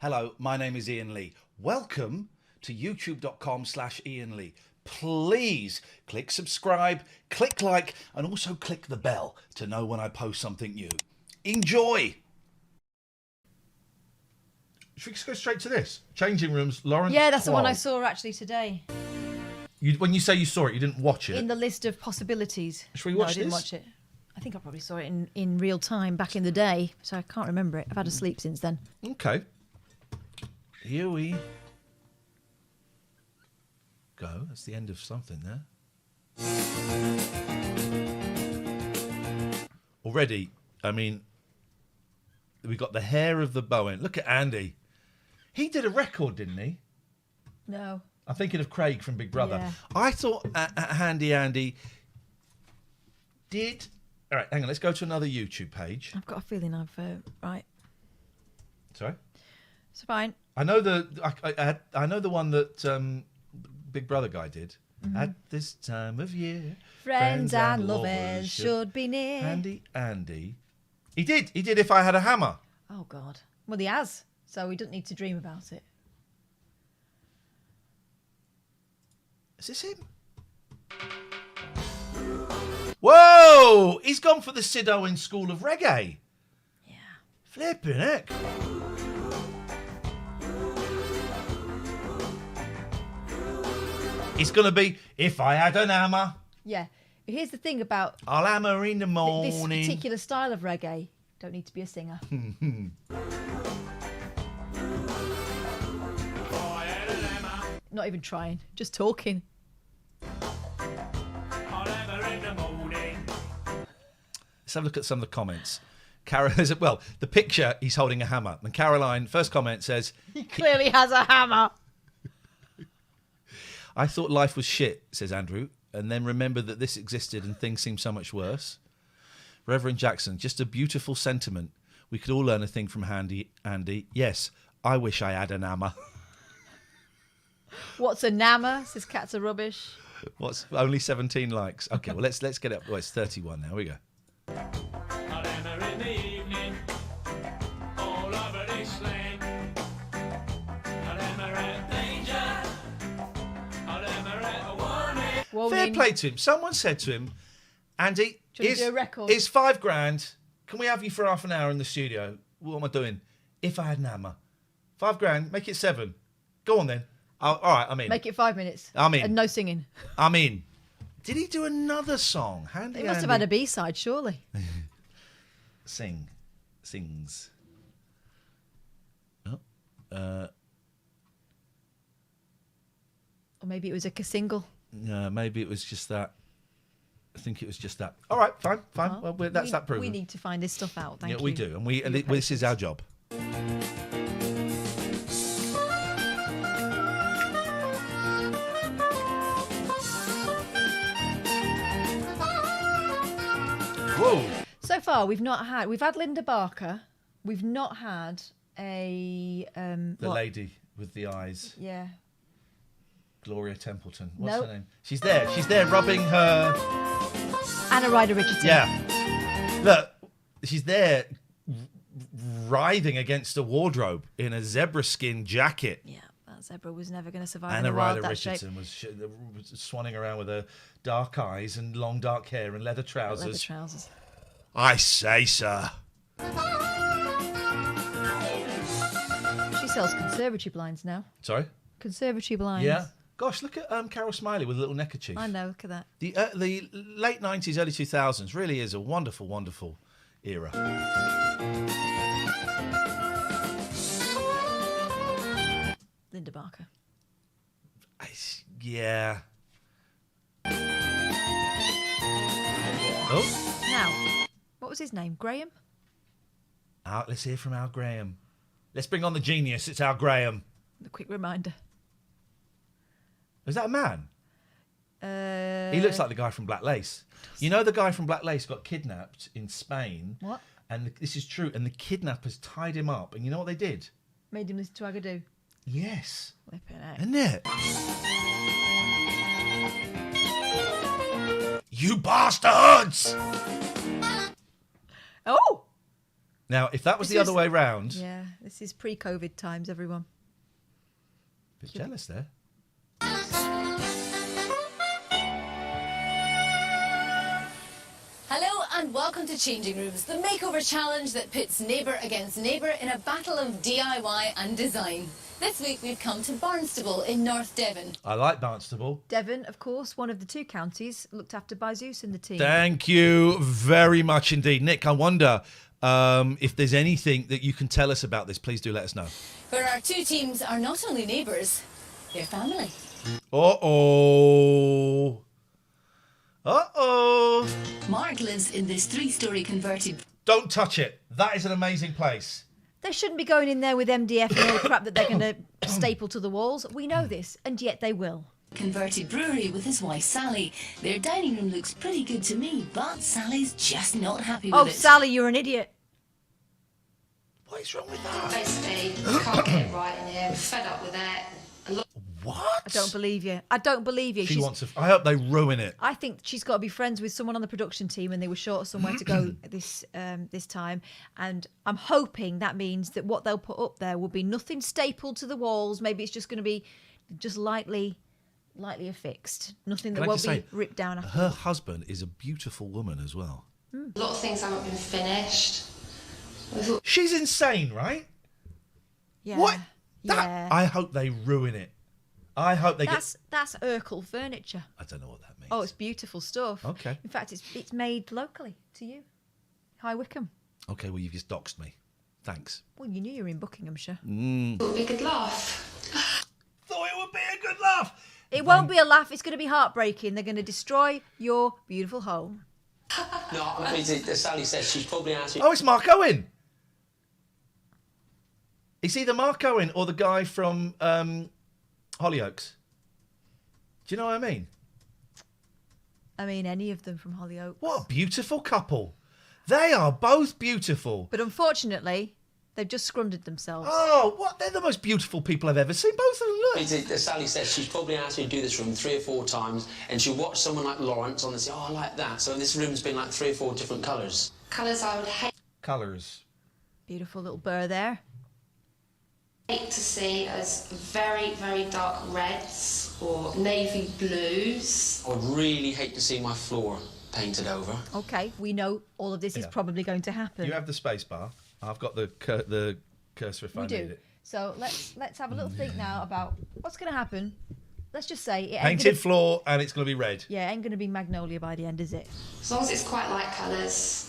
Hello, my name is Iain Lee. Welcome to youtube.com/Iain Lee. Please click subscribe, click like, and also click the bell to know when I post something new. Enjoy! Should we just go straight to this? Changing rooms, Lawrence. Yeah, that's the one I Quall. saw actually today. When you say you saw it, you didn't watch it? In the list of possibilities. Should we watch I didn't this? watch it. I think I probably saw it in real time back in the day, so I can't remember it. I've had a sleep since then. Okay. Here we go. That's the end of something there. Already, I mean, we got the hair of the Bowen. Look at Andy. He did a record, didn't he? No. I'm thinking of Craig from Big Brother. Yeah. I thought Handy Andy did... All right, hang on. Let's go to another YouTube page. I've got a feeling I've... right. Sorry? It's fine. I know I know the one that Big Brother guy did. Mm-hmm. At this time of year, Friends and lovers should be near. Handy Andy. He did. If I Had a Hammer. Oh, God. Well, he has, so he doesn't need to dream about it. Is this him? Whoa! He's gone for the Sid Owen School of Reggae. Yeah. Flipping heck. It's going to be If I Had an Hammer. Yeah. But here's the thing about I'll hammer in the morning. this particular style of reggae. Don't need to be a singer. Not even trying, just talking. Let's have a look at some of the comments. Well, the picture, he's holding a hammer. And Caroline, first comment says... He clearly has a hammer. I thought life was shit, says Andrew, and then remembered that this existed and things seem so much worse. Reverend Jackson, just a beautiful sentiment. We could all learn a thing from Andy. Yes, I wish I had an hammer. What's a nammer? Says cats are rubbish. What's only 17 likes? Okay, well let's get up. Well, it's 31 now. Here we go. Fair play to him. Someone said to him, Andy, Do a record? it's $5,000. Can we have you for half an hour in the studio? What am I doing? If I had an hammer. $5,000, make it 7. Go on then. All right, I'm in. Make it 5 minutes. I'm in. And no singing. I'm in. Did he do another song? He must have had a B-side, surely. Sings. Oh, Or maybe it was a single. maybe it was just that. I think it was just that. All right, fine. Well, that's that proven. We need to find this stuff out. Thank you. Yeah, we do, and this is our job. Whoa! So far, we've had Linda Barker. We've not had a The lady with the eyes, Yeah. Gloria Templeton. What's Nope. her name? She's there rubbing her. Anna Ryder Richardson. Yeah. Look, she's there writhing against a wardrobe in a zebra skin jacket. Yeah, that zebra was never going to survive. Anna in the wild, Ryder that Richardson was swanning around with her dark eyes and long dark hair and leather trousers. Leather trousers. I say, sir. She sells conservatory blinds now. Sorry? Conservatory blinds. Yeah. Gosh, look at Carol Smiley with a little neckerchief. I know, look at that. The late 90s, early 2000s really is a wonderful, wonderful era. Linda Barker. Yeah. Oh. Now, what was his name? Graham? Let's hear from Al Graham. Let's bring on the genius. It's Al Graham. A quick reminder. Is that a man? He looks like the guy from Black Lace. You know the guy from Black Lace got kidnapped in Spain? What? And this is true. And the kidnappers tied him up. And you know what they did? Made him listen to Agadoo. Yes. Flipping out. Isn't it? You bastards! Oh! Now, if that was This the was- other way round, Yeah, this is pre-COVID times, everyone. bit jealous there. Hello and welcome to Changing Rooms, the makeover challenge that pits neighbour against neighbour in a battle of DIY and design. This week we've come to Barnstable in North Devon. I like Barnstable. Devon, of course, one of the 2 counties looked after by Zeus and the team. Thank you very much indeed. Nick, I wonder if there's anything that you can tell us about this. Please do let us know. Where our 2 teams are not only neighbours, they're family. Uh-oh. Uh-oh. Mark lives in this 3-storey converted Don't touch it. That is an amazing place. They shouldn't be going in there with MDF and all the crap that they're going to staple to the walls. We know this, and yet they will. converted brewery with his wife Sally. Their dining room looks pretty good to me, but Sally's just not happy with Oh, it. Sally, you're an idiot. What is wrong with that? Basically, can't get it right in here. Fed up with it. What? I don't believe you. I don't believe you. She wants to... I hope they ruin it. I think she's got to be friends with someone on the production team, and they were short somewhere to go this time. And I'm hoping that means that what they'll put up there will be nothing stapled to the walls. Maybe it's just going to be just lightly affixed. Nothing that Can I won't just be say, ripped down after. Her husband is a beautiful woman as well. A lot of things haven't been finished. We thought She's insane, right? Yeah. What? That, Yeah. I hope they ruin it. I hope they That's Urkel furniture. I don't know what that means. Oh, it's beautiful stuff. Okay. In fact, it's made locally to you, High Wycombe. Okay, well, you've just doxed me. Thanks. Well, you knew you were in Buckinghamshire. it would be a good laugh. Thought it would be a good laugh. It won't be a laugh. It's going to be heartbreaking. They're going to destroy your beautiful home. No, I mean, as Sally says, she's probably actually... Oh, it's Mark Owen. It's either Mark Owen or the guy from Hollyoaks. Do you know what I mean? I mean, any of them from Hollyoaks. What a beautiful couple. They are both beautiful. But unfortunately, they've just scrummed themselves. Oh, what? They're the most beautiful people I've ever seen. Both of them, look. As Sally says, she's probably asked me to do this room 3 or 4 times, and she'll watch someone like Lawrence on and say, oh, I like that. So this room's been like 3 or 4 different colours. Colours I would hate Colours. Beautiful little burr there. to see as very, very dark reds or navy blues. I would really hate to see my floor painted over. Okay, we know all of this is Yeah. probably going to happen. You have the space bar. I've got the cursor if I we need do. it. So let's have a little think now about what's going to happen. Let's just say it ain't Painted gonna, floor, and it's going to be red. yeah, it ain't going to be magnolia by the end, is it? As long as it's quite light colours.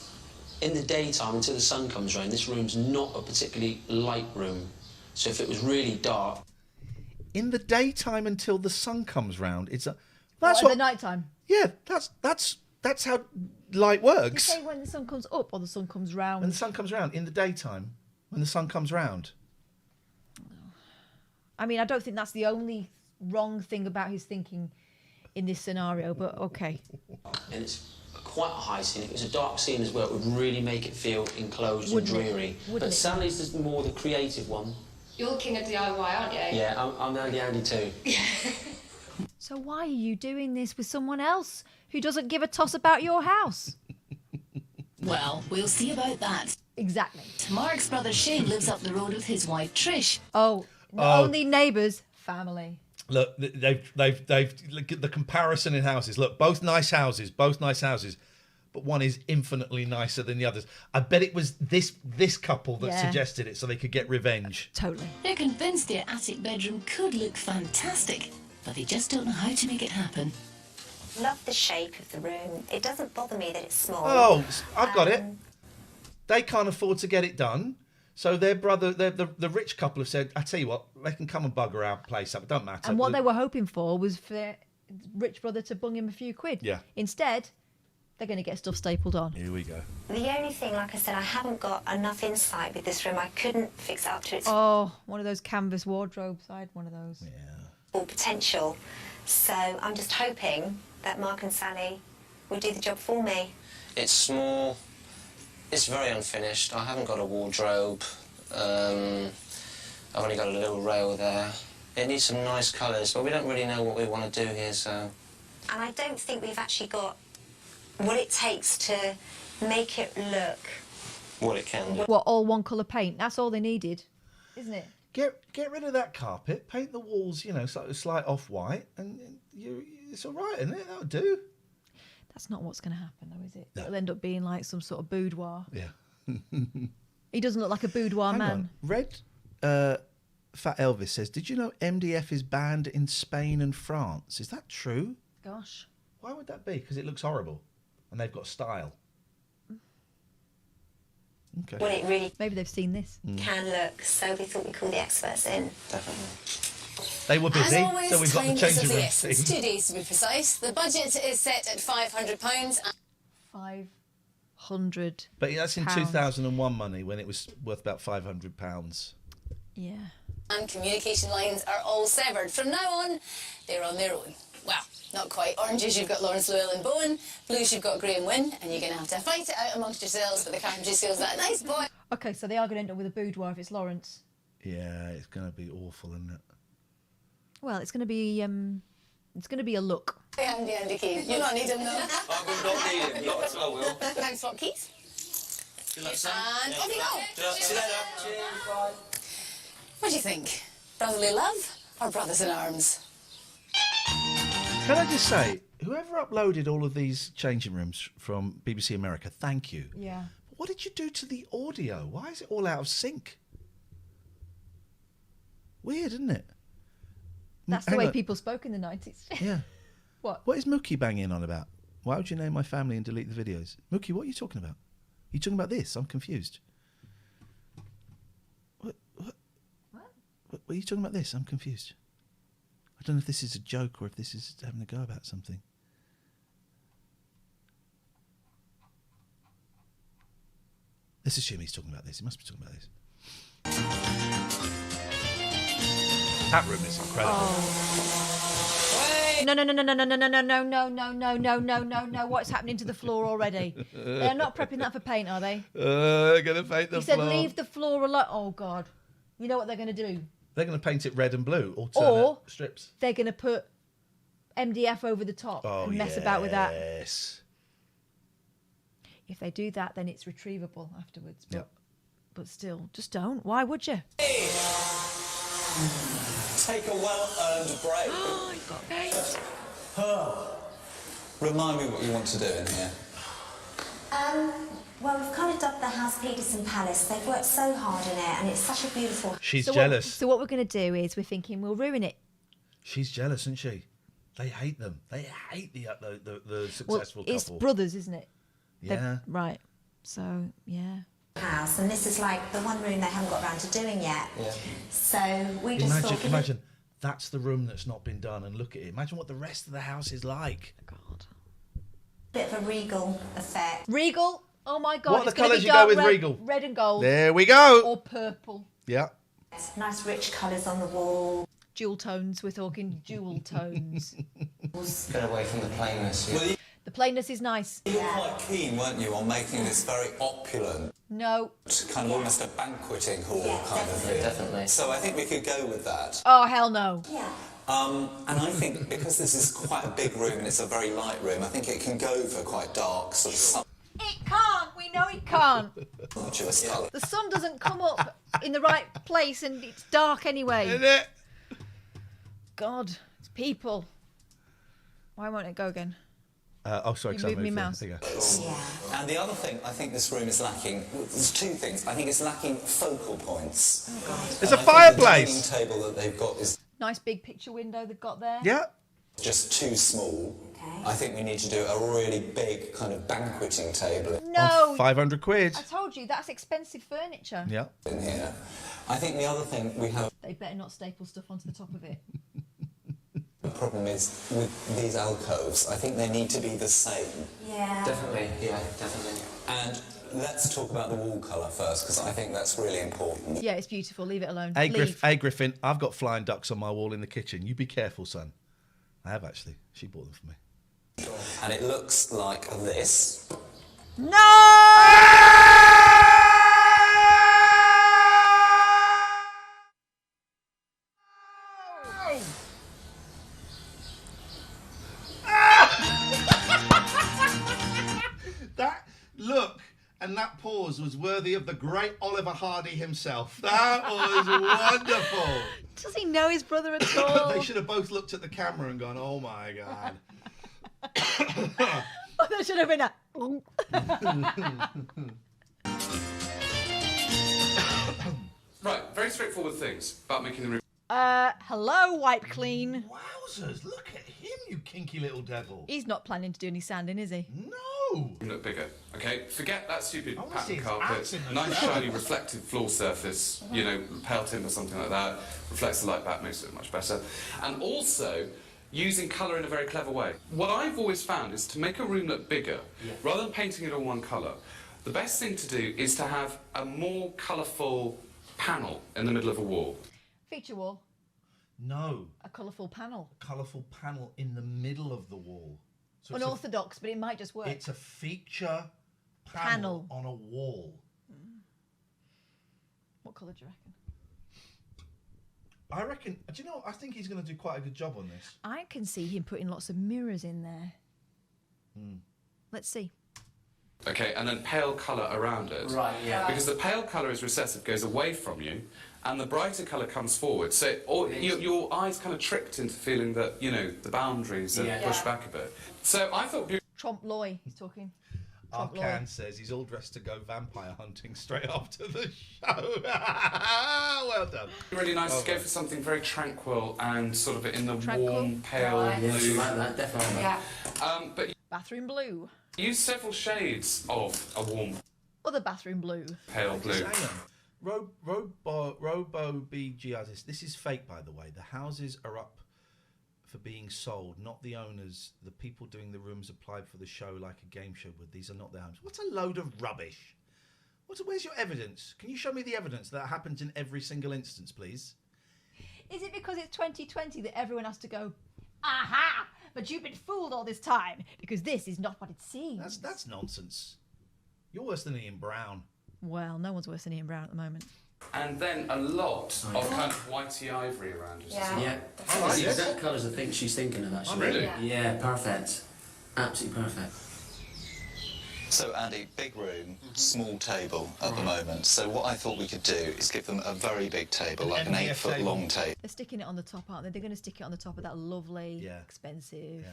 In the daytime, until the sun comes round, this room's not a particularly light room. So if it was really dark... In the daytime until the sun comes round, it's a... That's That's at what... the night time. Yeah, that's how light Did you works. say when the sun comes up or the sun comes round? When the sun comes round, in the daytime, when the sun comes round. I mean, I don't think that's the only wrong thing about his thinking in this scenario, but okay. And it's quite a high scene. If it was a dark scene as well, it would really make it feel enclosed Wouldn't and it? dreary. Wouldn't But it? Sally's is more the creative one. You're the king of DIY, aren't you? Yeah, I'm Andy too. So why are you doing this with someone else who doesn't give a toss about your house? Well, we'll see about that. Exactly. Mark's brother Shane lives up the road with his wife Trish. Oh, not only neighbours, family. Look, they've look at the comparison in houses. Look, both nice houses, but one is infinitely nicer than the others. I bet it was this couple that Yeah. suggested it so they could get revenge. Totally. They're convinced their attic bedroom could look fantastic, but they just don't know how to make it happen. Love the shape of the room. It doesn't bother me that it's small. Oh, I've got it. They can't afford to get it done. So their brother, the rich couple have said, I tell you what, they can come and bugger our place up. It don't matter. And what they were hoping for was for rich brother to bung him a few quid. Yeah. Instead, they're going to get stuff stapled on. Here we go. The only thing, like I said, I haven't got enough insight with this room. I couldn't fix it up to its Oh, one of those canvas wardrobes. I had one of those. full potential. So I'm just hoping that Mark and Sally will do the job for me. It's small. It's very unfinished. I haven't got a wardrobe. I've only got a little rail there. It needs some nice colours, but we don't really know what we want to do here, so... And I don't think we've actually got what it takes to make it look what it can do. What, all one colour paint? That's all they needed, isn't it? Get rid of that carpet. Paint the walls, slight off-white, and it's all right, isn't it? That'll do. That's not what's going to happen, though, is it? No. It'll end up being like some sort of boudoir. Yeah. He doesn't look like a boudoir Hang man. on. Red Fat Elvis says, did you know MDF is banned in Spain and France? Is that true? Gosh. Why would that be? Because it looks horrible. And they've got style. Okay. Well, it really Maybe they've seen this. can look, so we thought we'd call the experts in. Definitely. They were busy, As always, so we've got the time is changing of the room essence. team. 2 days to be precise. The budget is set at £500. 500. But that's in pounds. 2001 money when it was worth about £500. Yeah. And communication lines are all severed. From now on, they're on their own. Well, not quite. Oranges, you've got Lawrence Llewellyn and Bowen. Blues, you've got Graham Wynne. And you're going to have to fight it out amongst yourselves, but the carpentry feels that nice boy. Okay, so they are going to end up with a boudoir if it's Lawrence. Yeah, it's going to be awful, isn't it? Well, it's going to be a look. Andy Keys. You don't need him, though. I will not need him, not at all, Will. Thanks a lot, Keys. Good luck, son. And off you go. See you later. Cheers, bye. What do you think? Brotherly love or brothers in arms? Can I just say, whoever uploaded all of these changing rooms from BBC America, thank you. Yeah. What did you do to the audio? Why is it all out of sync? Weird, isn't it? That's the Hang way on. people spoke in the 90s. Yeah. What? What is Mookie banging on about? Why would you name my family and delete the videos? Mookie, what are you talking about? Are you talking about this? I'm confused. What are you talking about this? I'm confused. I don't know if this is a joke or if this is having a go about something. Let's assume he's talking about this. He must be talking about this. That room is incredible. No, no, no, no, no, no, no, no, no, no, no, no, no, no, no, no, no. What's happening to the floor already? They're not prepping that for paint, are they? They're going to paint the He floor. said leave the floor alone. Oh, God. You know what they're going to do? They're going to paint it red and blue or turn Or- it strips. They're going to put MDF over the top and mess about with that. Yes. If they do that, then it's retrievable afterwards. But, Yep. but still, just don't. Why would you? Take a well-earned break. Oh, you got paint. Remind me what you want to do in here. Well, we've kind of dubbed the house Peterson Palace. They've worked so hard in it, and it's such a beautiful. She's So jealous. so what we're going to do is we're thinking we'll ruin it. She's jealous, isn't she? They hate them. They hate the Well, successful it's couple. brothers, isn't it? Yeah. Right. So, yeah. House, and this is like the one room they haven't got around to doing yet. Yeah. So we just thought. Imagine that's the room that's not been done, and look at it. Imagine what the rest of the house is like. God. Bit of a regal effect. Regal. Oh my God. What are it's the gonna colours be you go dark with red, Regal? Red and gold. There we go. Or purple. Yeah. Nice rich colours on the wall. Jewel tones. We're talking jewel tones. Get away from the plainness. Yeah. The plainness is nice. You were quite keen, weren't you, on making this very opulent, No. kind of almost a banqueting hall kind of thing. Definitely. So I think we could go with that. Oh, hell no. Yeah. And I think because this is quite a big room and it's a very light room, I think it can go for quite dark, sort of It can't. We know it can't. sumptuous colour. The sun doesn't come up in the right place and it's dark anyway. Isn't it? God, it's people. Why won't it go again? Sorry, You 'cause I moved me moved it. mouse. There you go. Yeah. And the other thing I think this room is lacking, there's two things. I think it's lacking focal points. There's And a I think fireplace. The dining table that they've got is Nice big picture window they've got there. Yeah. just too small. Okay. I think we need to do a really big kind of banqueting table No. 500 quid. I told you, that's expensive furniture. Yeah. in here. I think the other thing we have They better not staple stuff onto the top of it. a problem is with these alcoves. I think they need to be the same. Yeah. Definitely, yeah, definitely. And let's talk about the wall colour first, because I think that's really important. Yeah, it's beautiful. Leave it alone. Hey, Leave. Griffin, I've got flying ducks on my wall in the kitchen. You be careful, son. I have actually. She bought them for me. And it looks like this. That look and that pause was worthy of the great Oliver Hardy himself. That was wonderful. Does he know his brother at all? They should have both looked at the camera and gone, "Oh my god." Oh, that should have been a. Right, very straightforward things about making the room Hello, Wipe Clean. Wowzers! Look at him, you kinky little devil. He's not planning to do any sanding, is he? No. look bigger. Okay, forget that stupid I wanna see pattern his carpet. axe in the Nice shower. shiny reflective floor surface. You know, pale tint or something like that. Reflects the light back, makes it look much better. And also, using colour in a very clever way. What I've always found is to make a room look bigger, rather than painting it all one colour, the best thing to do is to have a more colourful panel in the middle of a wall. Feature wall. No. A colourful panel. Colourful panel in the middle of the wall. So it's Unorthodox, but it might just work. It's a feature panel on a wall. What colour do you reckon? I reckon. Do you know? I think he's going to do quite a good job on this. I can see him putting lots of mirrors in there. Let's see. Okay, and then pale colour around it. Right, yeah. Because the pale colour is recessive, goes away from you, and the brighter colour comes forward. So your eyes kind of tricked into feeling that, you know, the boundaries are pushed back a bit. So I thought... Trompe l'oeil, he's talking. Trompe l'oeil. Arcan says he's all dressed to go vampire hunting straight after the show. Well done. Really nice to go for something very tranquil and sort of in the Tranquil? warm, pale Yeah, blue. something like that, definitely. Yeah. But Bathroom blue. use several shades of a warm, Other bathroom blue. pale blue. Robo BG artist. This is fake, by the way. The houses are up for being sold, not the owners. The people doing the rooms applied for the show like a game show would. These are not their homes. What a load of rubbish. Where's your evidence? Can you show me the evidence that happens in every single instance, please? Is it because it's 2020 that everyone has to go, aha, but you've been fooled all this time because this is not what it seems? That's nonsense. You're worse than Ian Brown. Well, no one's worse than Ian Brown at the moment. And then a lot of kind of whitey ivory around us. Yeah. Yeah, that's the exact colours I think she's thinking of, actually. Oh, really? Yeah, perfect. Absolutely perfect. So Andy, big room, small table at the moment. So what I thought we could do is give them a very big table, like an MDF 8-foot table. long table. They're sticking it on the top, aren't they? They're going to stick it on the top of that lovely, expensive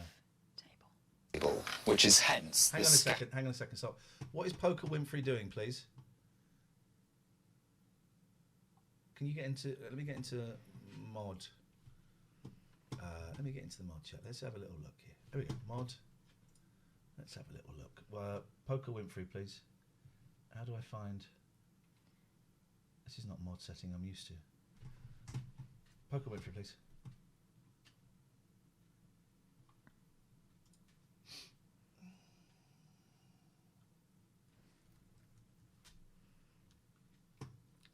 table. Which is hence Hang this on a second. Stop. What is Poker Winfrey doing, please? Can you get into? Let me get into mod. Let me get into the mod chat. Let's have a little look here. There we go. Mod. Let's have a little look. Poker Winfrey, please. How do I find? This is not mod setting I'm used to. Poker Winfrey, please.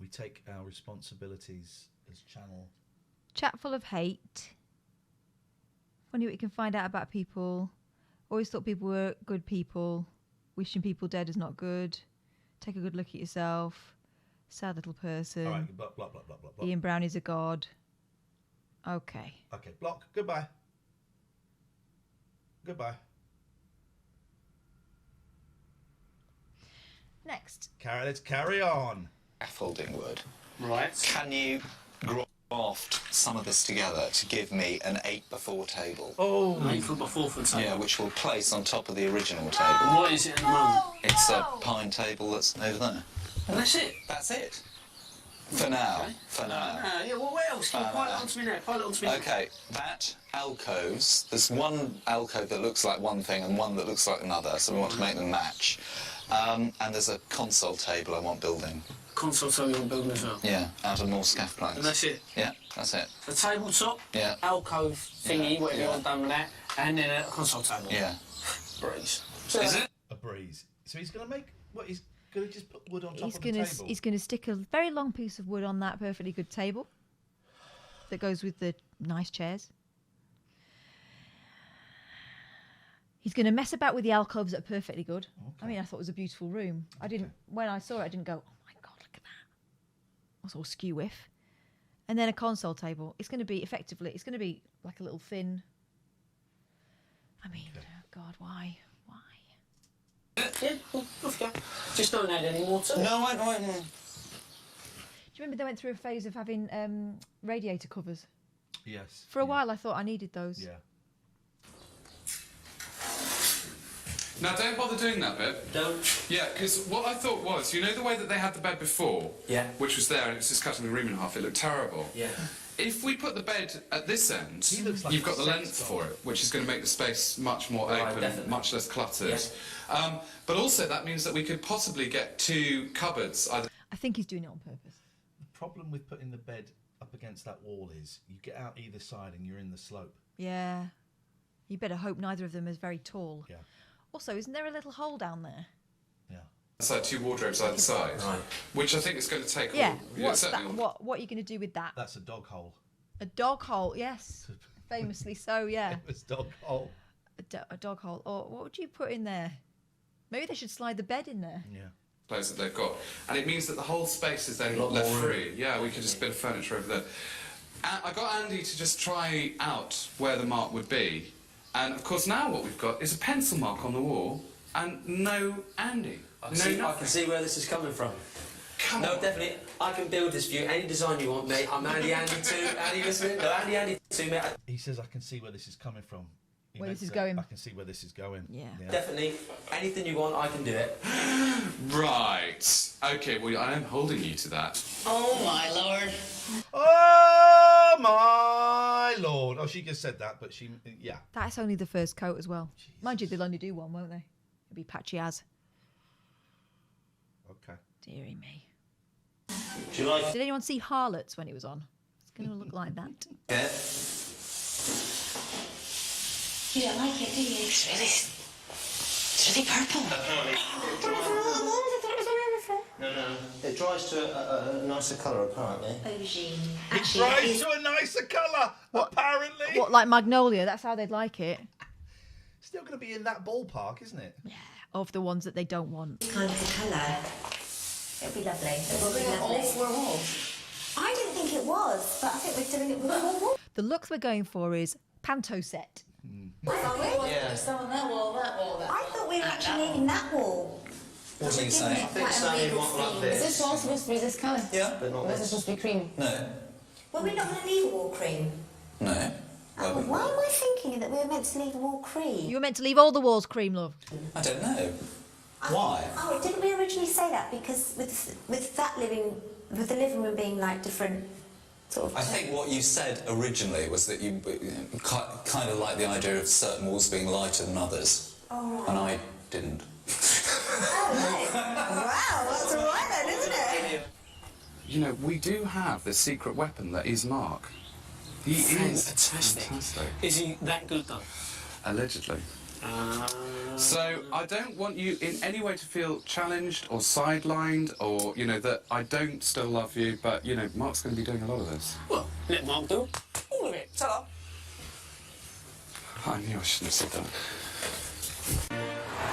We take our responsibilities as channel. Chat full of hate. Wonder what you can find out about people. Always thought people were good people. Wishing people dead is not good. Take a good look at yourself. Sad little person. All right, block, block, block, block, block, block. Ian Brown is a god. Okay. Okay, block. Goodbye. Goodbye. Next. Let's carry on. scaffolding wood. Right. Can you graft some of this together to give me an 8x4 table? Oh, 8 foot by 4 foot table. Yeah, which we'll place on top of the original table. What is it at the moment? It's a pine table that's over there. And that's it. That's it. For now. Okay. For now. Yeah, well, what else? Pile it onto me now. Pile it onto me. Okay, that alcoves, there's one alcove that looks like one thing and one that looks like another, so we want to make them match. And there's a console table I want building. Console table on building as well. Yeah, out of more scaff planks. And that's it. Yeah, that's it. The tabletop, Yeah. alcove thingy, whatever Yeah. you want done with that, and then a console table. Yeah. Breeze. Is it? a breeze. So he's going to make, what, he's going to just put wood on top He's of the gonna table? he's gonna stick a very long piece of wood on that perfectly good table that goes with the nice chairs. He's going to mess about with the alcoves that are perfectly good. I mean, I thought it was a beautiful room. I didn't, when I saw it, I didn't go, oh my God, look at that. I was all skew whiff. And then a console table. It's going to be effectively, it's going to be like a little thin. I mean, oh God, why? Why? Yeah, off you go. Just don't add any more to it. No, I don't. Do you remember they went through a phase of having radiator covers? Yes. For a while, I thought I needed those. Yeah. Now, don't bother doing that bit. Don't. Yeah, because what I thought was, you know the way that they had the bed before? Yeah. Which was there, and it was just cutting the room in half. It looked terrible. Yeah. If we put the bed at this end, He looks like you've a got the sex length doll. for it, which is going to make the space much more Right, open, definitely. much less cluttered. Yeah. But also, that means that we could possibly get 2 cupboards. Either I think he's doing it on purpose. The problem with putting the bed up against that wall is you get out either side and you're in the slope. Yeah. You better hope neither of them is very tall. Yeah. Also, isn't there a little hole down there? Yeah. so 2 wardrobes either side, Right. which I think is going to take. Yeah. all, What's certainly that? all- What are you going to do with that? That's a dog hole. A dog hole, yes. Famously so, yeah. It was dog hole. A dog hole. Or what would you put in there? Maybe they should slide the bed in there. Yeah. clothes that they've got, and it means that the whole space is then lot left more room. free. Yeah, we could just bit of furniture over there. I got Andy to just try out where the mark would be, and of course now what we've got is a pencil mark on the wall and no Andy. I can nothing. see where this is coming from. Come No, on. definitely. I can build this for you. Any design you want, mate. I'm Andy too. Andy listening? No, Andy too, mate. He says, I can see where this is coming from. He Where meant this is to- going. I can see where this is going. Yeah. Definitely. Anything you want, I can do it. Right. Okay. Well, I am holding you to that. Oh my lord. Oh my lord! Oh, she just said that, but she, yeah. That's only the first coat as well. Mind you, they'll only do one, won't they? It'll be patchy as. Okay. Dearie me. Do you like Did anyone see Harlots when it was on? It's going to look like that. it? You don't like it, do you? It's really purple. No. It dries to a nicer colour, apparently. Aubergine. It dries to a nicer colour, apparently. What, like Magnolia? That's how they'd like it. Still going to be in that ballpark, isn't it? Yeah. Of the ones that they don't want. Kind of a colour. It'll be lovely. It will be All lovely. 4 walls. I didn't think it was, but I think we're doing it with all walls. The looks we're going for is panto set. Yeah. Some on that wall, that wall, that I wall. thought we were actually needing that wall. What are you saying? I think Quite a Sally regal want like theme. Is this wall supposed to be this colour? Yeah, but not Or is it this. supposed to be cream? No. Were we not going to leave a wall cream? No. Oh, why am I thinking that we were meant to leave a wall cream? You were meant to leave all the walls cream, love. I don't know. Why? Oh, didn't we originally say that? Because with the living room being like different sort of... I think what you said originally was that you kind of like the idea of certain walls being lighter than others. Oh, And I didn't. oh no. Wow, that's all right then, isn't it? You know, we do have the secret weapon that is Mark. He is Fantastic. fantastic. Is he that good though? Allegedly. So I don't want you in any way to feel challenged or sidelined, or you know that I don't still love you. But you know, Mark's going to be doing a lot of this. Well, let Mark do all of it. Ta-da. I knew I shouldn't have said that.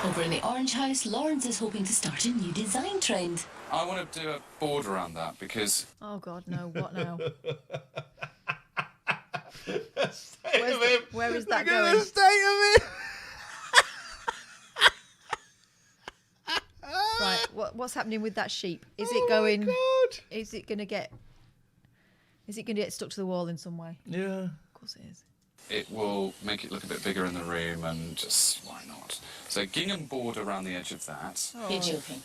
Over in the Orange House, Lawrence is hoping to start a new design trend. I want to do a board around that because Oh, God, no. What now? State Where's of the- him. where is that Look at going? the state of him. Right, what's happening with that sheep? Is it going... God. Is it going to get stuck to the wall in some way? Yeah. Of course it is. it will make it look a bit bigger in the room, and just why not? So gingham board around the edge of that. You're joking.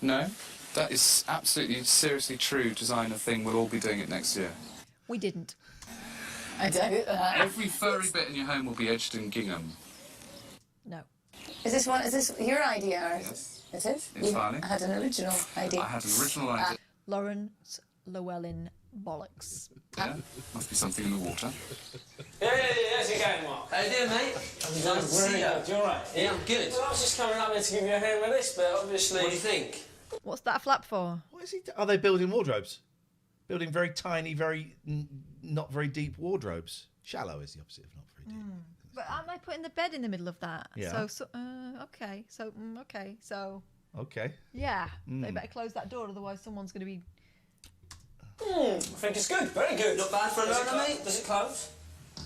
No, that is absolutely seriously true designer thing. We'll all be doing it next year. We didn't. I doubt that. Every furry bit in your home will be edged in gingham. No. Is this your idea? Or Yes. It is? Entirely. I had an original idea. I had an original idea. Lawrence Llewellyn Bollocks. Yeah, must be something in the water. Yeah, how's it going, Mark? How you doing, mate? I'm Very good. You alright? Yeah, I'm good. Well, I was just coming up here to give you a hand with this, but obviously... What do you think? What's that flap for? What is he? Are they building wardrobes? Building very tiny, not very deep wardrobes. Shallow is the opposite of not very deep. But aren't they putting the bed in the middle of that? Yeah. Okay. So, Okay. yeah. They better close that door, otherwise someone's going to be... I think it's good, very good. Not bad for a Does it learner, close? mate. Does it close?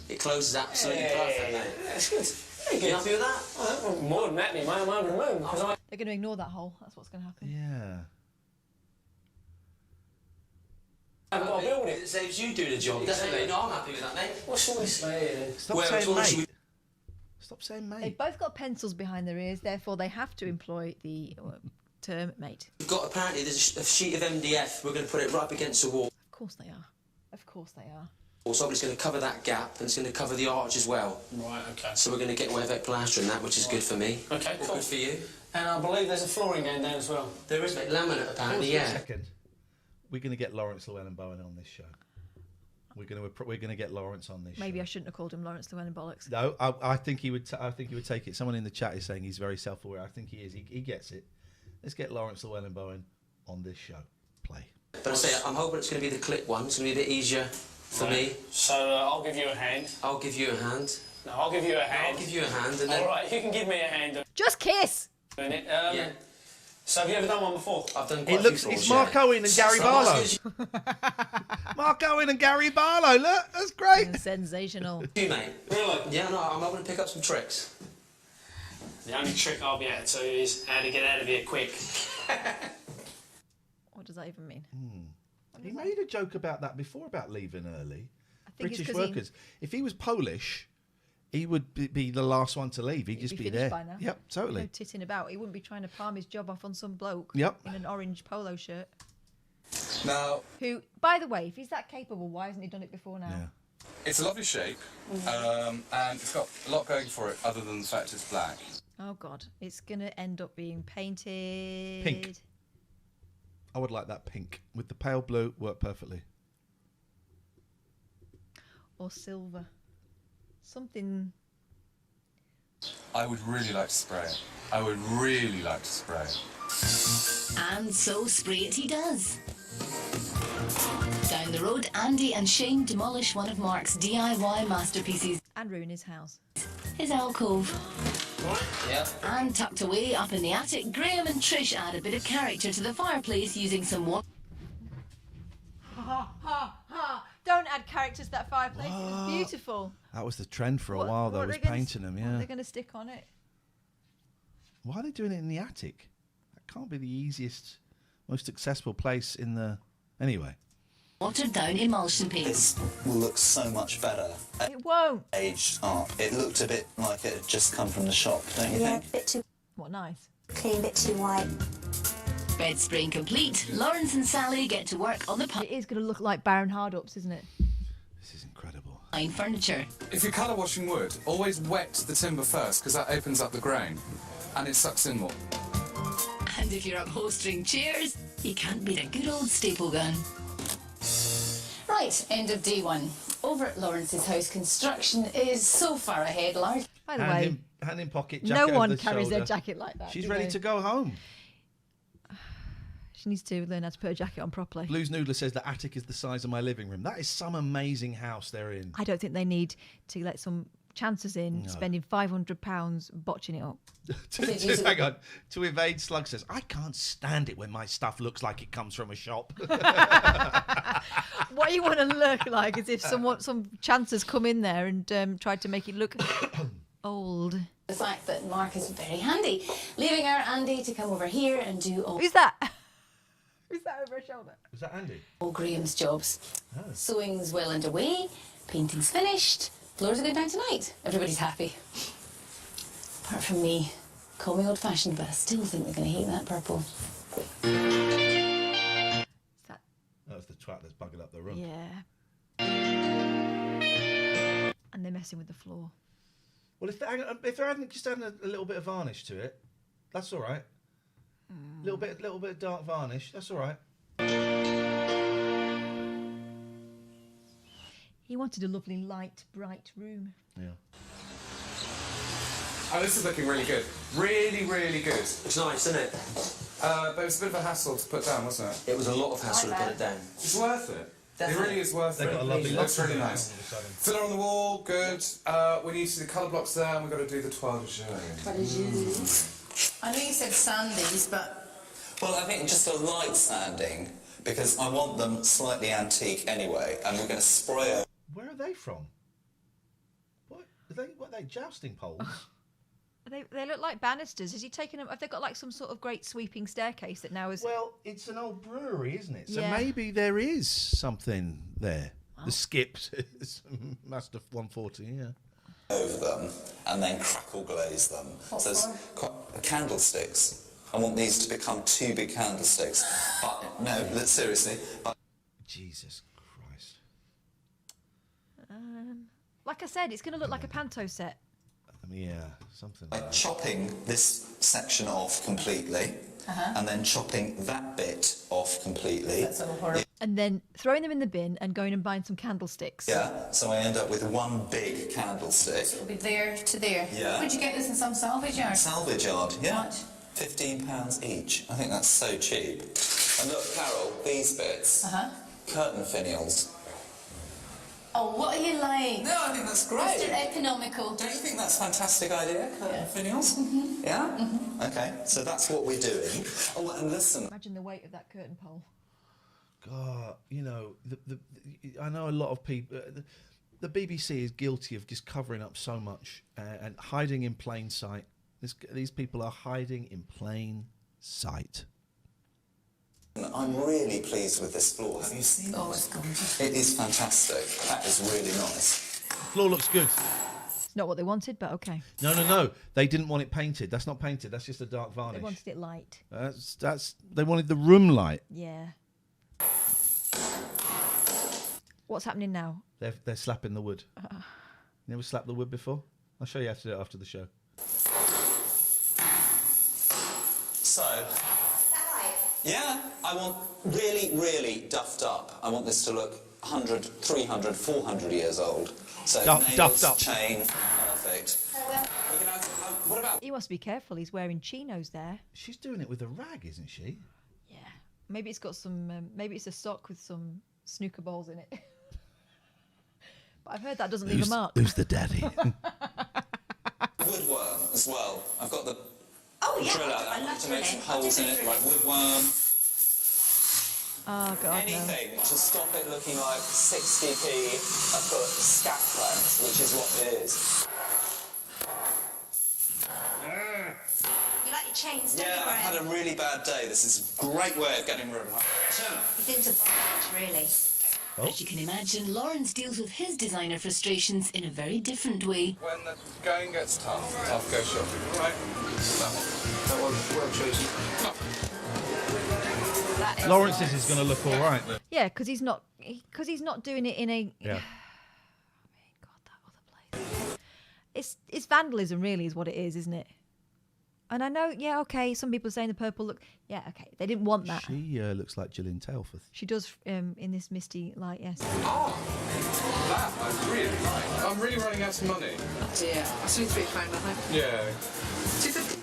It closes absolutely perfect, mate. Yeah, it's good. You happy with that? Well, more than that, mate. I'm over the moon. They're going to ignore that hole. That's what's going to happen. Yeah. I've got to build it. It saves you doing a job. Definitely. No, I'm happy with that, mate. What shall we say then? Stop saying mate. Stop saying They've mate. both got pencils behind their ears, therefore they have to employ the term mate. We've got, apparently, there's a sheet of MDF. We're going to put it right up against the wall. Of course they are. Of course they are. So it's going to cover that gap, and it's going to cover the arch as well. Right, okay. So we're going to get away with it plastering that, which is good for me. Okay, cool. Good for you. And I believe there's a flooring going down as well. There is laminate, apparently, yeah. Second, we're going to get Lawrence Llewellyn-Bowen on this show. We're going to get Lawrence on this show. Maybe I shouldn't have called him Lawrence Llewellyn Bollocks. No, I think he would. I think he would take it. Someone in the chat is saying he's very self-aware. I think he is. He gets it. Let's get Lawrence Llewellyn-Bowen on this show. Play. But I say, I'm hoping it's going to be the clip one. It's going to be a bit easier for me. So I'll give you a hand. I'll give you a hand. No, I'll give you a hand. I'll give you a hand, and then... All right, you can give me a hand. Just kiss! Yeah. So have you ever done one before? I've done quite It looks. It's Mark Owen and Gary Barlow. Mark Owen and Gary Barlow. Look, that's great. Sensational. You, mate. Really? Yeah, no, I'm hoping to pick up some tricks. The only trick I'll be able to is how to get out of here quick. What does that even mean? He made a joke about that before, about leaving early. I think it's British 'cause workers. If he was Polish, he would be the last one to leave. He'd just be there. By now. Yep, totally. No titting about. He wouldn't be trying to palm his job off on some bloke Yep. in an orange polo shirt. Now, Who, by the way, if he's that capable, why hasn't he done it before now? Yeah. it's a lovely shape, and it's got a lot going for it other than the fact it's black. Oh, God. It's going to end up being painted. Pink. I would like that pink with the pale blue. Work perfectly. Or silver. Something. I would really like to spray it. I would really like to spray it. And so spray it he does. Down the road, Andy and Shane demolish one of Mark's DIY masterpieces, And ruin his house. his alcove. Yeah. And tucked away up in the attic, Graham and Trish add a bit of character to the fireplace using some water. Ha, ha, ha. Don't add characters to that fireplace. It was beautiful. That was the trend for a while, though. what Was are they gonna painting them. Yeah. They're going to stick on it. Why are they doing it in the attic? That can't be the easiest, most accessible place in the. Anyway. Watered down emulsion paint. This will look so much better. It won't. Aged art. It looked a bit like it had just come from the shop, don't you Yeah, think? a bit too What, nice. clean, a bit too white. Bed spraying complete, Lawrence and Sally get to work on the It is going to look like Baron Hardups, isn't it? This is incredible. pine furniture. If you're colour washing wood, always wet the timber first because that opens up the grain and it sucks in more. And if you're upholstering chairs, you can't beat a good old staple gun. Right, end of day one. Over at Lawrence's house, construction is so far ahead, Lark. By the way, hand in pocket, no jacket over one the carries their shoulder. jacket like that. She's do ready they? to go home. She needs to learn how to put a jacket on properly. Blues Noodler says the attic is the size of my living room. That is some amazing house they're in. I don't think they need to let some chances in spending £500 botching it up. Hang on. To evade Slug says, I can't stand it when my stuff looks like it comes from a shop. What you want to look like is if some chancers come in there and tried to make it look old. The fact that Mark is very handy, leaving our Andy to come over here and do all. Who's that? Who's that over her shoulder? Was that Andy? All Graham's jobs. Sewing's well underway, painting's finished, floors are going down tonight. Everybody's happy. Apart from me. Call me old-fashioned, but I still think they're going to hate that purple. That was the twat that's buggered up the room. Yeah. And they're messing with the floor. Well, if they hadn't just had a little bit of varnish to it, that's all right. Little bit of dark varnish, that's all right. He wanted a lovely, light, bright room. Yeah. Oh, this is looking really good. Really, really good. It's nice, isn't it? But it was a bit of a hassle to put down, wasn't it? It was a lot of hassle to put it down. It's worth it. Definitely. It really is worth They've it. got a lovely It look looks really to them nice. all of a sudden. Filler on the wall, good. We need to do the colour blocks there, and we've got to do the toile de jeu. I know you said Sandy's, but Well, I think just a light sanding, because I want them slightly antique anyway, and we're going to spray over. Where are they from? What are they jousting poles? They look like banisters. Has he taken them? Have they got like some sort of great sweeping staircase that now is? Well, it's an old brewery, isn't it? So Yeah. maybe there is something there. The skip must have 140, yeah. Over them and then crackle glaze them. So there's candlesticks. I want these to become 2 big candlesticks. But no, seriously. But Jesus Christ. Like I said, it's going to look like a panto set. Yeah, something by like that. chopping this section off completely, and then chopping that bit off completely. And then throwing them in the bin and going and buying some candlesticks. Yeah, so I end up with one big candlestick. It'll be there to there. Yeah. Would you get this in some salvage yard? Salvage yard, yeah. Much? £15 each. I think that's so cheap. And look, Carol, these bits, curtain finials. Oh, what are you like? No, I think that's great. Mr. Economical. Don't you think that's a fantastic idea, curtain finials? Yeah? Okay, so that's what we're doing. Oh, and listen. Imagine the weight of that curtain pole. God, you know, I know a lot of people. The BBC is guilty of just covering up so much and hiding in plain sight. These people are hiding in plain sight. I'm really pleased with this floor. Have you seen it? Oh, it's gorgeous. It is fantastic. That is really nice. The floor looks good. It's not what they wanted, but okay. No. They didn't want it painted. That's not painted. That's just a dark varnish. They wanted it light. They wanted the room light. Yeah. What's happening now? They're slapping the wood. You never slapped the wood before? I'll show you how to do it after the show. So, yeah, I want really, really duffed up. I want this to look 100, 300, 400 years old. So nails, duffed up. Chain, perfect. What about... He wants to be careful. He's wearing chinos there. She's doing it with a rag, isn't she? Yeah. Maybe it's got some. Maybe it's a sock with some snooker balls in it. But I've heard that doesn't leave a mark. Who's the daddy? Woodworm as well. I've got the drill out. I love to make some drilling. holes in it, like woodworm. Oh God, no. Anything to stop it looking like 60p a foot scat planks, which is what it is. You like your chains, don't Yeah, you, I've Graham? had a really bad day. This is a great way of getting rid of it. You've been to bondage, really. As you can imagine, Lawrence deals with his designer frustrations in a very different way. When the going gets tough go shopping. Right? That one, well chosen. Lawrence's is going to look all right. Yeah, because he's not doing it in a. Yeah. God, that other place. It's vandalism, really, is what it is, isn't it? And I know, yeah, okay. Some people are saying the purple look. Yeah, okay. They didn't want that. She looks like Gillian Tailforth. She does in this misty light, yes. Oh, that I really like. I'm really running out of money. Oh dear, I see £3, I think. Yeah. 250.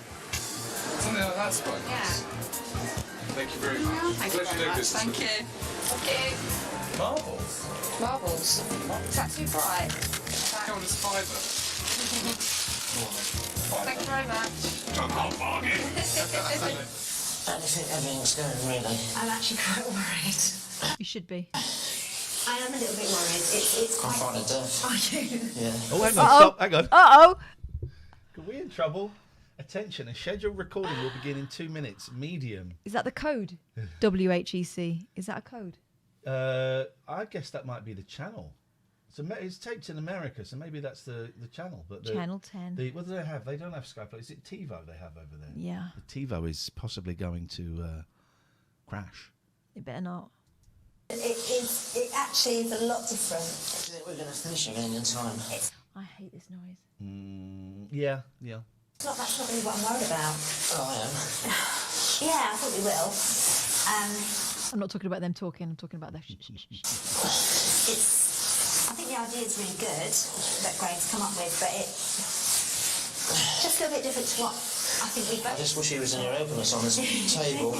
Something like that's quite nice. Thank you very much. Thank you very much. Thank you. Okay. Marbles. Marbles. Is that too bright? Go on, it's £5. Thank you very much. I think everything's going really. I'm actually quite worried. You should be. I am a little bit worried. It's I'm quite... finding dirt. Are you? Yeah. Oh, hang on, Uh-oh. stop, hang on. Uh-oh. Are we in trouble? Attention, a scheduled recording will begin in 2 minutes. Medium. Is that the code? WHEC. Is that a code? I guess that might be the channel. It's taped in America, so maybe that's the channel. But Channel 10. What do they have? They don't have Skype. Is it TiVo they have over there? Yeah. The TiVo is possibly going to crash. It better not. It actually is a lot different. Do you think we're going to finish again in time? I hate this noise. Yeah. That's not really what I'm worried about. Oh, I am. Yeah, I thought we will. I'm not talking about them talking. I'm talking about their I think the idea is really good that Graham's come up with, but it just a little bit different to what I think we I both... just wish he was in here helping us on this table.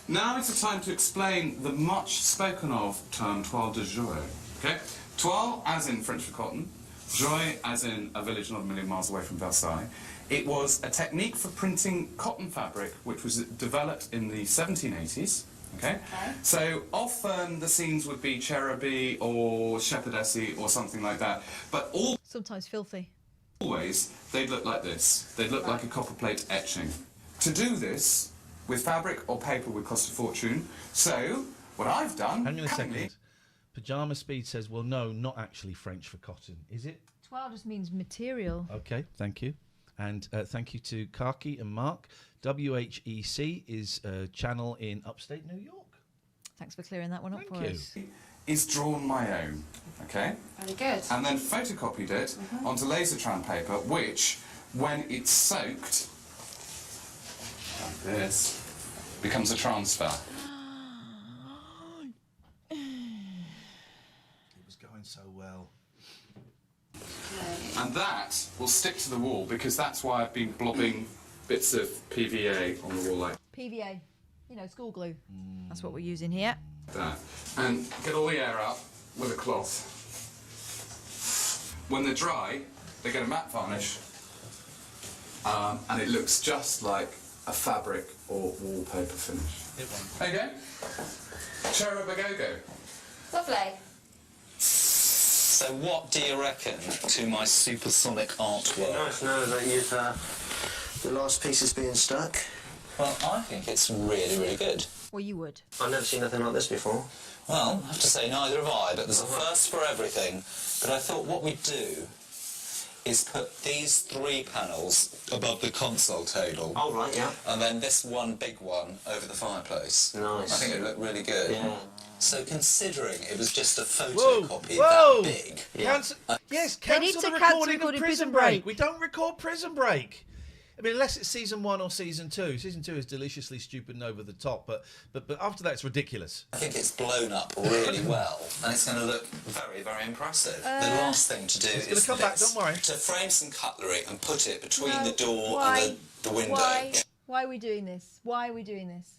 Now it's a time to explain the much spoken of term toile de joie. Okay? Toile as in French for cotton, joie as in a village not a million miles away from Versailles. It was a technique for printing cotton fabric which was developed in the 1780s. Okay? So often the scenes would be cherubie or shepherdessy or something like that. But all Sometimes filthy. Always, they'd look like this. They'd look like a copper plate etching. To do this with fabric or paper would cost a fortune. So, what I've done... Hang on a second. Pyjama Speed says, well, no, not actually French for cotton, is it? Toile just means material. Okay, thank you. And thank you to Kaki and Mark. WHEC is a channel in upstate New York. Thanks for clearing that one up for us. Is drawn my own, okay? Very good. And then photocopied it onto Lasertran paper, which, when it's soaked, like this, becomes a transfer. It was going so well. And that will stick to the wall, because that's why I've been blobbing bits of PVA on the wall like PVA, you know, school glue. That's what we're using here. that. And get all the air out with a cloth. When they're dry, they get a matte varnish, and it looks just like a fabric or wallpaper finish. There you go. Cherubagogo. Lovely. So what do you reckon to my supersonic artwork? Nice to know that you've the last piece is being stuck. Well, I think it's really, really good. Well, you would. I've never seen nothing like this before. Well, I have to say neither have I, but there's a first for everything. But I thought what we'd do is put these 3 panels above the console table. Oh, right, yeah. And then this one big one over the fireplace. Nice. I think it would look really good. Yeah. So considering it was just a Whoa, photocopy whoa. that big... Cancel, yes, They need cancel to the cancel recording of recording Prison Prison Break. Break. We don't record Prison Break. I mean, unless it's season 1 or season 2. Season 2 is deliciously stupid and over the top, but after that, it's ridiculous. I think it's blown up really well, and it's going to look very, very impressive. The last thing to do It's is gonna come back, don't worry. to frame some cutlery and put it between No, the door why? and the window. Why are we doing this? Why are we doing this?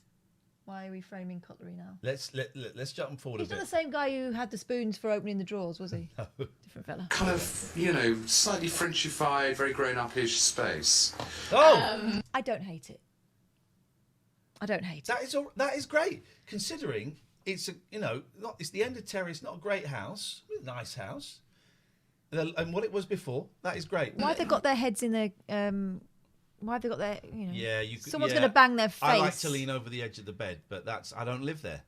Why are we framing cutlery now? Let's jump forward He's a not bit. the same guy who had the spoons for opening the drawers, was he? No. Different fella. Kind of, you know, slightly Frenchified, very grown-up-ish space. Oh, I don't hate it. I don't hate it. that is great, considering it's it's the end of terrace, not a great house, nice house, and what it was before. That is great. Why have they got their heads in their? Why have they got their? You know. Yeah, Someone's going to bang their face. I like to lean over the edge of the bed, but I don't live there.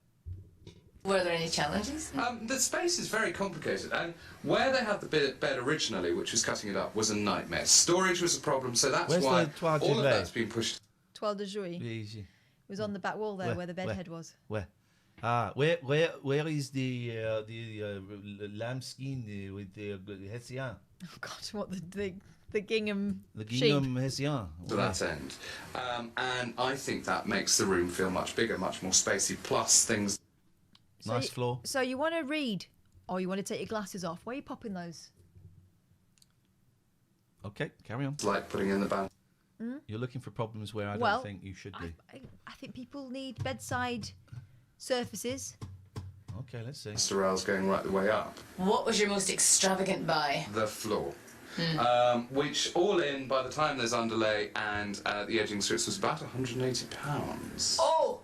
Were there any challenges? The space is very complicated, and where they had the bed originally, which was cutting it up, was a nightmare. Storage was a problem, so that's Where's why the toile de all of lait? that's been pushed. Toile de jouy. Easy. It was on the back wall there, where the bed head was. Where? Where is the lambskin with the Hessian? Oh God, what the gingham The sheep. gingham Hessian. To that end. And I think that makes the room feel much bigger, much more spacey, plus things... Nice floor. So you want to read, or you want to take your glasses off? Why are you popping those? Okay, carry on. Like putting in the band. You're looking for problems where I Well, don't think you should be. I think people need bedside surfaces. Okay, let's see. Mr. Rails going right the way up. What was your most extravagant buy? The floor. Which all in, by the time there's underlay and the edging strips, was about £180. Oh!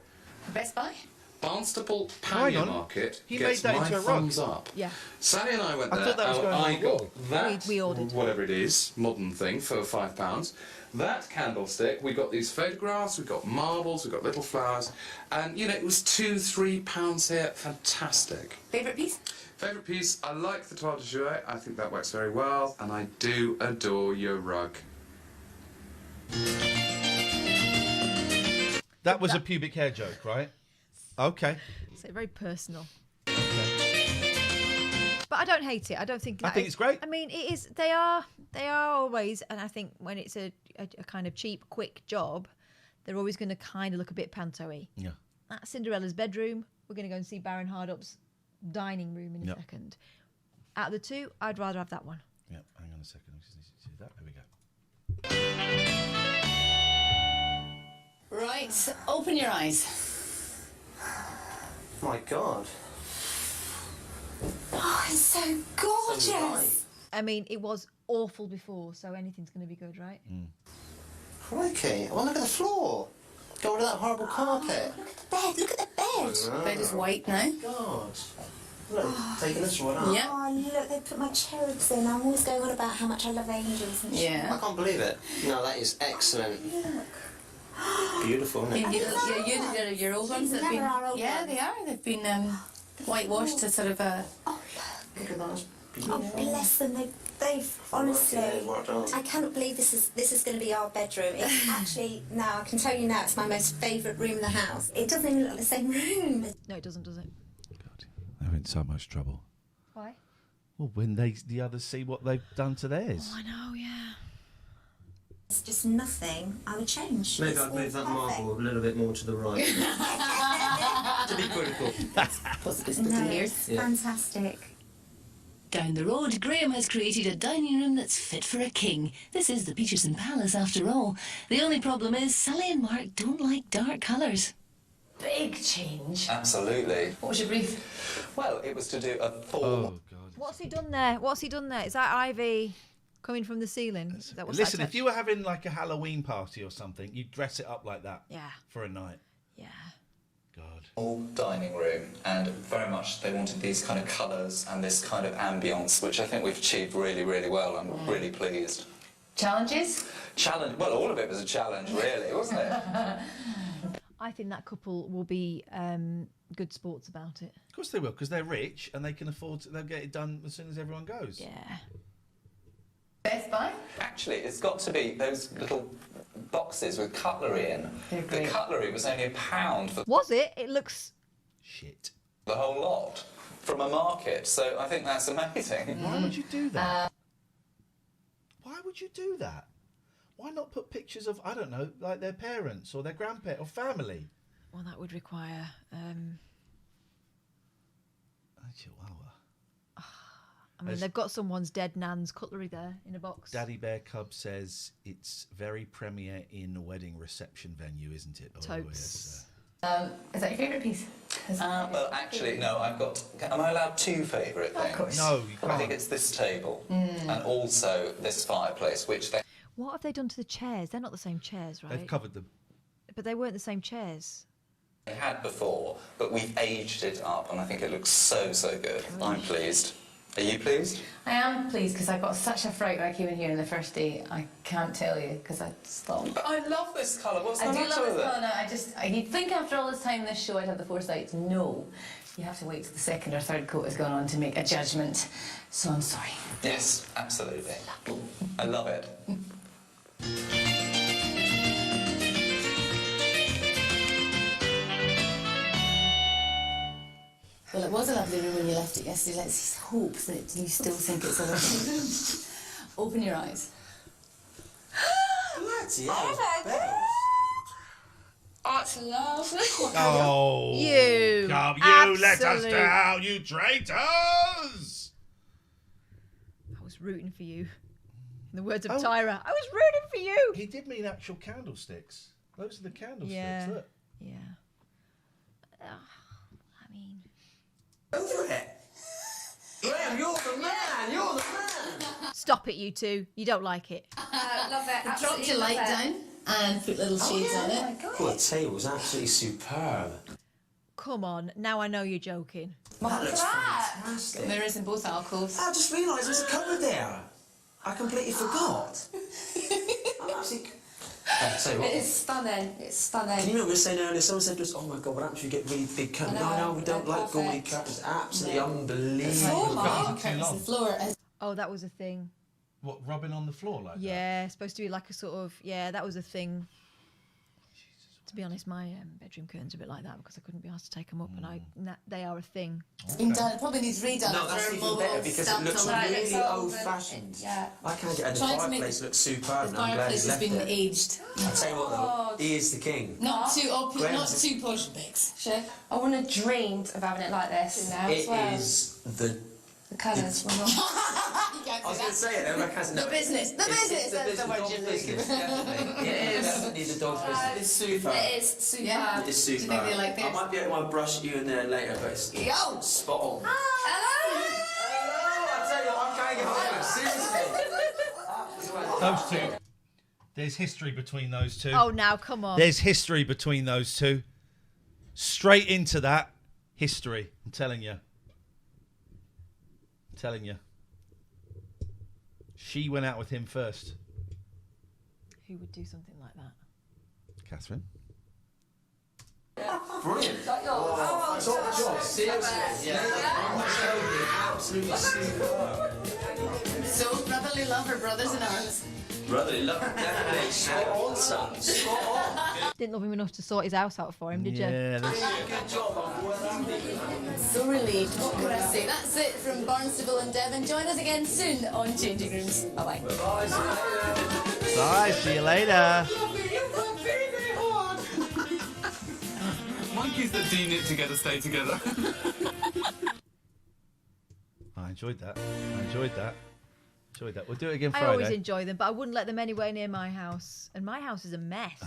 Best Buy? Barnstaple Hang Pannier on. Market He gets made that my into a rug. thumbs up. Yeah. Sally and I went there. I thought that was going on I the wall. got that, We ordered. whatever it is, modern thing for £5. That candlestick, we got these photographs, we got marbles, we got little flowers, and you know it was £2-3 here. Fantastic. Favourite piece? Favourite piece, I like the toile de jouy. I think that works very well, and I do adore your rug. That was a pubic hair joke, right? Okay. So very personal. But I don't hate it. I don't think. I think it's great. I mean, it is. They are always, and I think when it's a kind of cheap, quick job, they're always going to kind of look a bit panto-y. Yeah. That's Cinderella's bedroom. We're going to go and see Baron Hardup's dining room in a second. Out of the two, I'd rather have that one. Yeah. Hang on a second. I just need to see that. There we go. Right, open your eyes. My God. Oh, it's so gorgeous. I mean, it was awful before, so anything's going to be good, right? Crikey. Well, look at the floor. Go rid of that horrible carpet. Look at the bed. Bed is white now. God. Look, taking this one up. Yeah. Oh, look, they put my cherubs in. I'm always going on about how much I love angels and shit. I can't believe it. No, that is excellent. Beautiful, isn't it? Your old ones These have been. never are old Yeah, ones. they are. They've been whitewashed to sort of a. Oh, Look at that. oh, bless them. They've honestly. Yeah, worked on. I cannot believe this is going to be our bedroom. It's actually now. I can tell you now, it's my most favourite room in the house. It doesn't even look like the same room. No, it doesn't, does it? God, they're in so much trouble. Why? Well, when the others see what they've done to theirs. Oh, I know, yeah. It's just nothing I would change. Maybe It's I'd all move that perfect. marble a little bit more to the right. To be critical. No, it's fantastic. Down the road, Graham has created a dining room that's fit for a king. This is the Peterson Palace, after all. The only problem is Sally and Mark don't like dark colours. Big change. Absolutely. What was your brief? Well, it was to do a full... Oh, God. What's he done there? What's he done there? Is that ivy coming from the ceiling? Is that what's Listen, that if you were having like a Halloween party or something, you'd dress it up like that. Yeah. For a night. Yeah. God. Full dining room, and very much they wanted these kind of colours and this kind of ambience, which I think we've achieved really, really well. I'm really pleased. Challenges? Challenge, well, all of it was a challenge, really, wasn't it? I think that couple will be good sports about it. Of course they will, because they're rich and they can afford to, they'll get it done as soon as everyone goes. Yeah. Best Buy? Actually, it's got to be those little boxes with cutlery in. They're The great. cutlery was only £1 for Was it? It looks... Shit. the whole lot from a market, so I think that's amazing. Why would you do that? Why would you do that? Why not put pictures of, I don't know, like their parents or their grandparents or family? Well, that would require... Chihuahua. I mean, As- they've got someone's dead nan's cutlery there in a box. Daddy Bear Cub says it's very premier in a wedding reception venue, isn't it? Totes. Is that your favourite piece? Well, actually, no, I've got... Am I allowed two favourite things? Of course. No, you I can't. think it's this table and also this fireplace, which they What have they done to the chairs? They're not the same chairs, right? They've covered them. But they weren't the same chairs. had before, but we've aged it up, and I think it looks so, so good. I'm pleased. Are you pleased? I am pleased because I got such a fright when I came in here on the first day. I can't tell you because I stopped. But I love this colour. What's the I do matter love with this it? colour now. You'd think after all this time in this show I'd have the foresight to know. You have to wait till the second or third coat has gone on to make a judgment. So I'm sorry. Yes, absolutely. I love it. Well, it was a lovely room when you left it yesterday. Let's hope that you still think it's a lovely room. Open your eyes. Bloody hell. Oh, it's lovely. Oh, You come, you let us absolute- down, you traitors! I was rooting for you. In the words of Oh. Tyra, I was rooting for you. He did mean actual candlesticks. Those are the candlesticks. Yeah. Look. Yeah. I mean, Over it. Graham, you're the man. You're the man. stop it, you two. You don't like it. Love it. Drop your light down and put little shades on it. Well, the table's absolutely superb. Come on, now I know you're joking. That looks fantastic. Mirrors in both alcoves. I just realised there's a cupboard there. I completely forgot. I'm actually... I'll tell you what. It is stunning. It's stunning. Can you remember saying earlier, someone said to us, oh my God, what happens if you get really big curtains? No, we don't they're like gaudy perfect. curtains. Absolutely The unbelievable. floor, Got Mark. too long. The floor is... Oh, that was a thing. What, rubbing on the floor like that? Yeah, supposed to be like a sort of, yeah, that was a thing. To be honest, my bedroom curtains are a bit like that because I couldn't be asked to take them up, and they are a thing. It's been done. It probably needs redone. No, that's even better because it looks really old-fashioned. Yeah. I can't get it. The Trying to make fireplace looks superb. The and I'm glad fireplace he has left been it. aged. I'll tell you what though, he is the king. Not too Graham's not too posh, Bix. Sure. I wouldn't have dreamed of having it like this. Now It as well. is the... The colours were not. I was going to say it, everyone has The business. The business. That's the word dog's you're business, looking definitely. It is definitely the dog's business. It's super. It is super. Yeah. It's Do you super. think they like I theirs? might be able to brush at you in there later, but it's Yo! spot on. Hello! I tell you, I'm trying to get hold of it. Seriously. Those two. There's history between those two. Oh, now, come on. There's history between those two. Straight into that history, I'm telling you. telling you. She went out with him first. Who would do something like that? Catherine. Brilliant. Top job. Seriously. Absolutely superb. So brotherly love for brothers in arms. Brotherly love, definitely. Spot on, son. Spot on. Didn't love him enough to sort his house out for him, did you? Yeah, that's... Good job. So relieved. What can I say? That's it from Barnstable and Devon. Join us again soon on Changing Rooms. Bye-bye. Bye, see you later. Monkeys that do knit together stay together. I enjoyed that. We'll do it again I Friday. always enjoy them, but I wouldn't let them anywhere near my house. And my house is a mess.